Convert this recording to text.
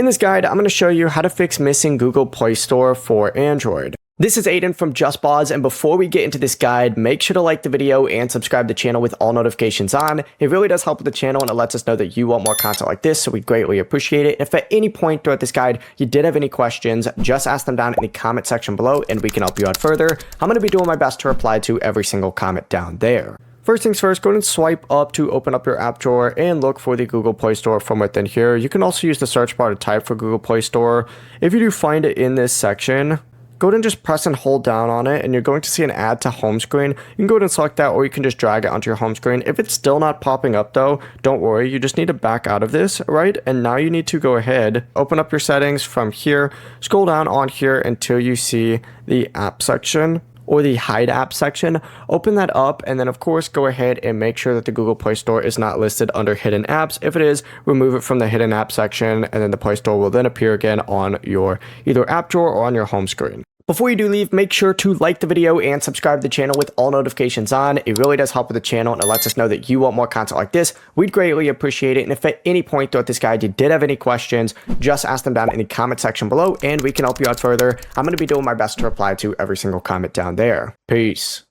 In this guide, I'm going to show you how to fix missing Google Play Store for Android. This is Aiden from JustBoz, and before we get into this guide, make sure to like the video and subscribe to the channel with all notifications on. It really does help with the channel, and it lets us know that you want more content like this, so we greatly appreciate it. If at any point throughout this guide you did have any questions, just ask them down in the comment section below, and we can help you out further. I'm going to be doing my best to reply to every single comment down there. First things first, go ahead and swipe up to open up your app drawer and look for the Google Play Store from within here. You can also use the search bar to type for Google Play Store. If you do find it in this section, go ahead and just press and hold down on it, and you're going to see an add to home screen. You can go ahead and select that, or you can just drag it onto your home screen. If it's still not popping up though, don't worry, you just need to back out of this, right? And now you need to go ahead, open up your settings from here, scroll down on here until you see the app section or the hide app section. Open that up, and then of course go ahead and make sure that the Google Play Store is not listed under hidden apps. If it is, remove it from the hidden app section, and then the Play Store will then appear again on your either app drawer or on your home screen. Before you do leave, make sure to like the video and subscribe to the channel with all notifications on. It really does help with the channel, and it lets us know that you want more content like this. We'd greatly appreciate it. And if at any point throughout this guide you did have any questions, just ask them down in the comment section below, and we can help you out further. I'm going to be doing my best to reply to every single comment down there. Peace.